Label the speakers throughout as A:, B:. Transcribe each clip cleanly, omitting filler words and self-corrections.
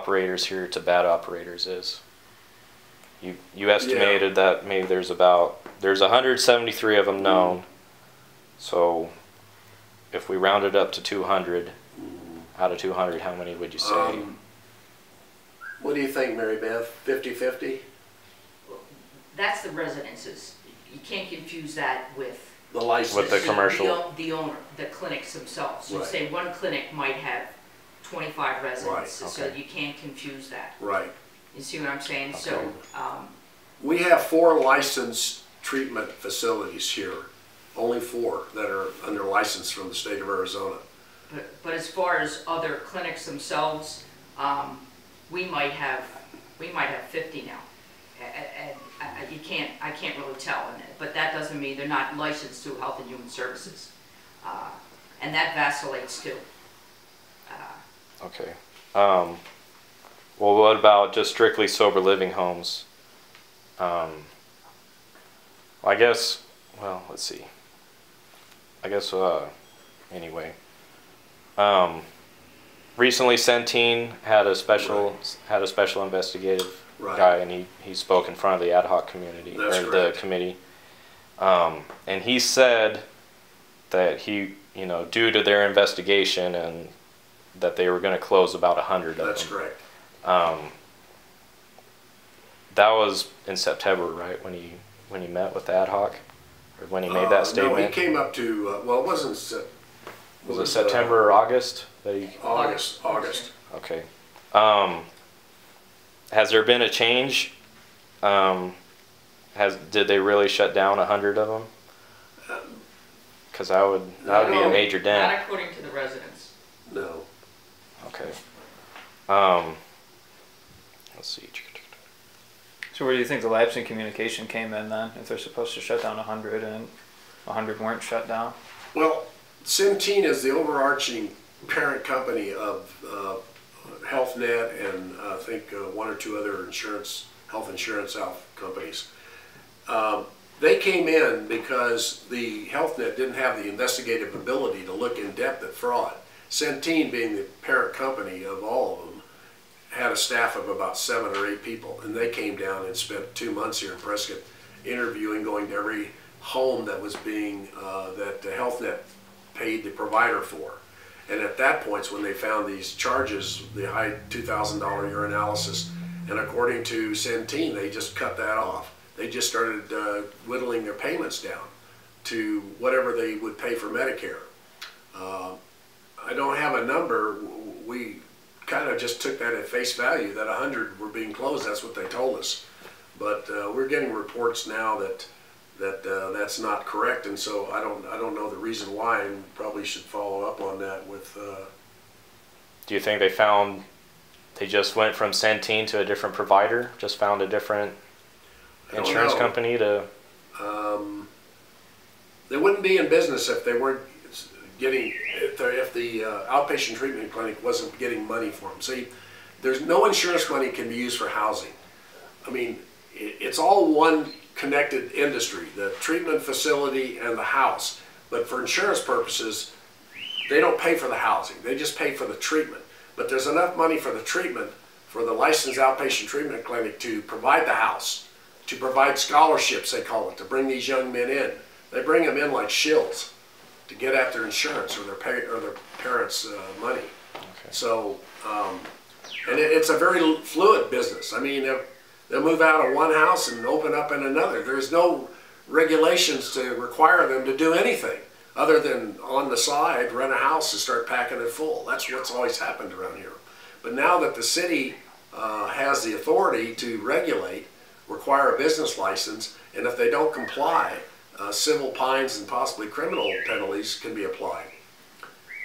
A: operators here to bad operators is? You estimated that maybe there's 173 of them known. So if we round it up to 200, out of 200, how many would you say?
B: What do you think, Mary Beth? 50-50?
C: That's the residences. You can't confuse that with
B: The license.
A: With the commercial.
C: the owner, the clinics themselves. So
B: Right.
C: say one clinic might have 25 residents,
B: Right,
C: so
A: okay.
C: you can't confuse that.
B: Right.
C: You see what I'm saying?
A: Okay.
C: So,
B: We have 4 licensed treatment facilities here. Only 4 that are under license from the state of Arizona.
C: but as far as other clinics themselves, we might have 50 now. And I can't really tell, but that doesn't mean they're not licensed through Health and Human Services, and that vacillates too.
A: Okay. Well, what about just strictly sober living homes? I guess. Well, let's see. I guess. Anyway. Recently, Centene had a special investigative guy, and he spoke in front of the ad hoc community the committee, and he said that due to their investigation and that they were going to close about 100 of them.
B: That's correct.
A: That was in September, right? When he met with the ad hoc, or when he made that statement.
B: No, he came up to well, it wasn't.
A: Was it September or August?
B: August.
A: Okay. Has there been a change? Did they really shut down 100 of them? Because that would be a major dent.
C: Not according to the residents.
B: No.
A: Okay. Let's see.
D: So where do you think the lapse in communication came in then? If they're supposed to shut down 100 and 100 weren't shut down?
B: Well, Centene is the overarching parent company of HealthNet and I think 1 or 2 other health insurance companies. They came in because the HealthNet didn't have the investigative ability to look in depth at fraud. Centene, being the parent company of all of them, had a staff of about 7 or 8 people, and they came down and spent 2 months here in Prescott interviewing, going to every home that was being that HealthNet paid the provider for. And at that point when they found these charges, the high $2,000 urinalysis, and according to Centene, they just cut that off. They just started whittling their payments down to whatever they would pay for Medicare. I don't have a number. We kind of just took that at face value, that 100 were being closed. That's what they told us. But we're getting reports now that that's not correct, and so I don't know the reason why, and probably should follow up on that with.
A: Do you think they just went from Centene to a different provider? Just found a different insurance company to.
B: They wouldn't be in business if they weren't getting if the outpatient treatment clinic wasn't getting money for them. See, there's no insurance money can be used for housing. I mean, it's all one connected industry, the treatment facility and the house. But for insurance purposes, they don't pay for the housing. They just pay for the treatment. But there's enough money for the treatment for the licensed outpatient treatment clinic to provide the house, to provide scholarships, they call it, to bring these young men in. They bring them in like shills to get at their insurance or their parents' money.
A: Okay.
B: So, and it's a very fluid business. I mean, they'll move out of one house and open up in another. There's no regulations to require them to do anything other than on the side rent a house and start packing it full. That's what's always happened around here. But now that the city has the authority to regulate, require a business license, and if they don't comply, civil fines and possibly criminal penalties can be applied.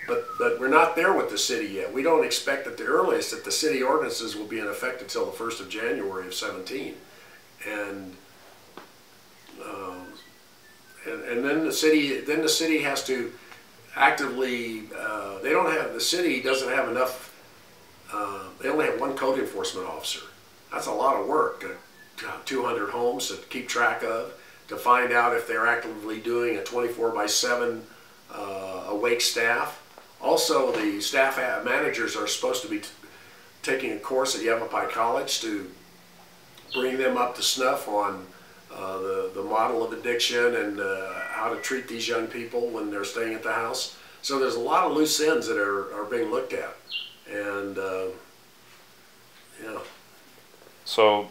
B: But we're not there with the city yet. We don't expect at the earliest that the city ordinances will be in effect until the 1st of January of 17. And then the city has to actively. The city doesn't have enough. They only have 1 code enforcement officer. That's a lot of work. 200 homes to keep track of, to find out if they're actively doing a 24/7 awake staff. Also, the staff managers are supposed to be taking a course at Yavapai College to bring them up to snuff on the model of addiction and how to treat these young people when they're staying at the house. So there's a lot of loose ends that are being looked at. And, yeah.
A: So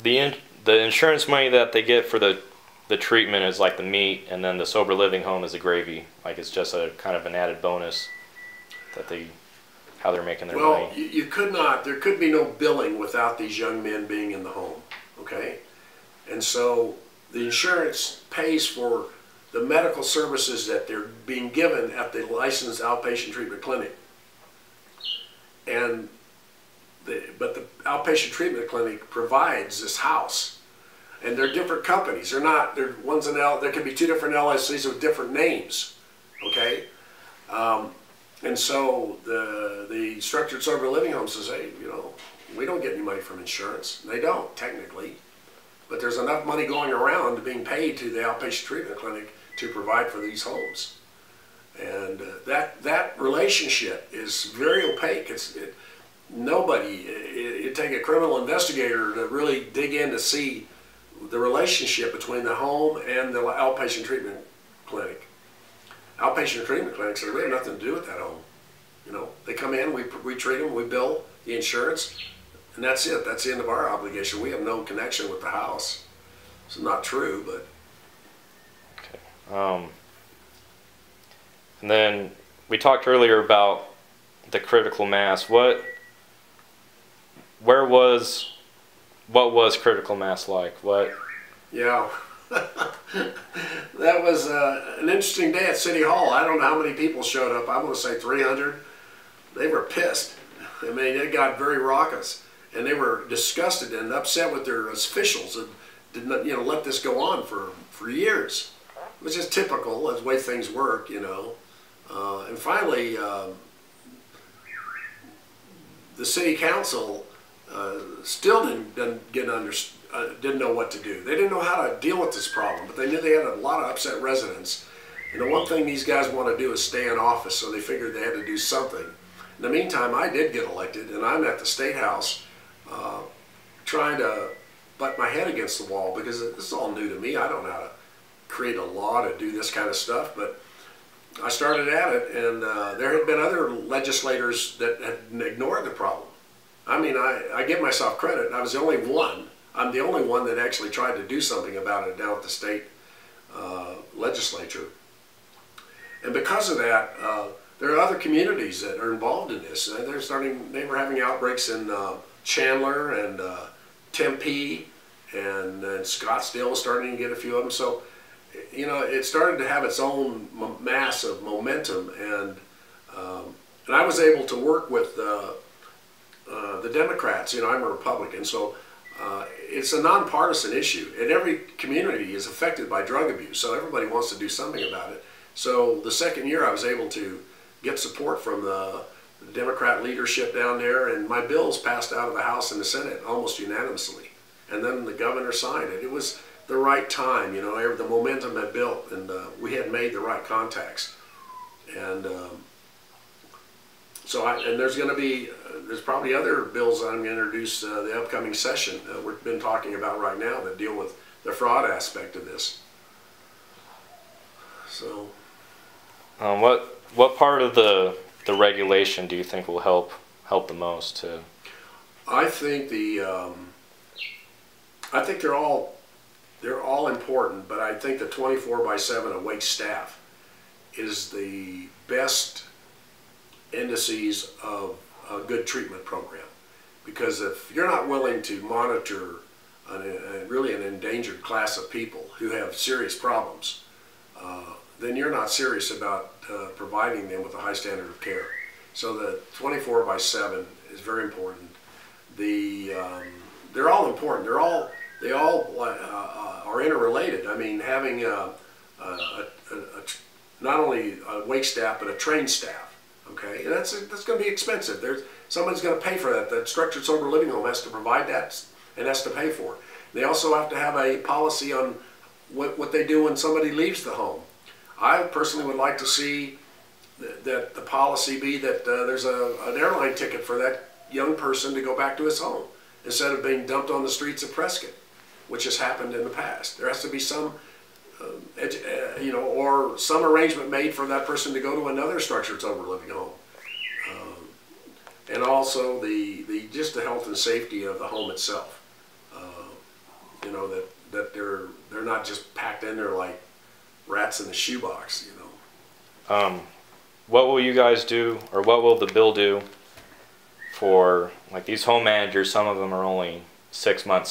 A: the insurance money that they get for the treatment is like the meat, and then the sober living home is the gravy. Like it's just a kind of an added bonus that how they're making their money.
B: Well, you could not, there could be no billing without these young men being in the home, okay? And so the insurance pays for the medical services that they're being given at the licensed outpatient treatment clinic. And but the outpatient treatment clinic provides this house. And they're different companies. There could be two different LLCs with different names, okay? And so the structured sober living home says, hey, you know, we don't get any money from insurance. They don't, technically. But there's enough money going around being paid to the outpatient treatment clinic to provide for these homes. And that relationship is very opaque. It'd take a criminal investigator to really dig in to see the relationship between the home and the outpatient treatment clinic. Outpatient treatment clinics, they really have nothing to do with that home. You know, they come in, we treat them, we bill the insurance, and that's it. That's the end of our obligation. We have no connection with the house. It's not true, but.
A: Okay. And then we talked earlier about the critical mass. What was critical mass like?
B: Yeah. That was an interesting day at City Hall. I don't know how many people showed up. I'm going to say 300. They were pissed. I mean, it got very raucous, and they were disgusted and upset with their officials that did not, let this go on for years. It was just typical as the way things work, And finally, the city council still didn't know what to do. They didn't know how to deal with this problem, but they knew they had a lot of upset residents. And the one thing these guys want to do is stay in office, so they figured they had to do something. In the meantime, I did get elected, and I'm at the State House trying to butt my head against the wall, because this is all new to me. I don't know how to create a law to do this kind of stuff, but I started at it, and there had been other legislators that had ignored the problem. I mean, I give myself credit. I was the only one. I'm the only one that actually tried to do something about it down at the state legislature. And because of that, there are other communities that are involved in this. They were having outbreaks in Chandler and Tempe, and Scottsdale was starting to get a few of them. So, it started to have its own mass of momentum, and I was able to work with the Democrats. I'm a Republican, so it's a nonpartisan issue, and every community is affected by drug abuse, so everybody wants to do something about it. So the second year I was able to get support from the Democrat leadership down there, and my bills passed out of the House and the Senate almost unanimously. And then the governor signed it. It was the right time, the momentum had built, and we had made the right contacts. And and there's going to be, there's probably other bills that I'm going to introduce the upcoming session we've been talking about right now that deal with the fraud aspect of this. So.
A: What part of the regulation do you think will help the most to?
B: I think they're all important, but I think the 24/7 awake staff is the best indices of a good treatment program. Because if you're not willing to monitor really an endangered class of people who have serious problems, then you're not serious about providing them with a high standard of care. So the 24/7 is very important. They're all important. They all are interrelated. I mean, having not only a wake staff but a trained staff. Okay, and that's going to be expensive. Somebody's going to pay for that. The structured sober living home has to provide that and has to pay for it. They also have to have a policy on what they do when somebody leaves the home. I personally would like to see that the policy be that there's an airline ticket for that young person to go back to his home instead of being dumped on the streets of Prescott, which has happened in the past. There has to be some, you know, or some arrangement made for that person to go to another structured sober living home. And also just the health and safety of the home itself. You know, that they're not just packed in there like rats in a shoebox, you know.
A: What will you guys do, or what will the bill do for, like, these home managers? Some of them are only 6 months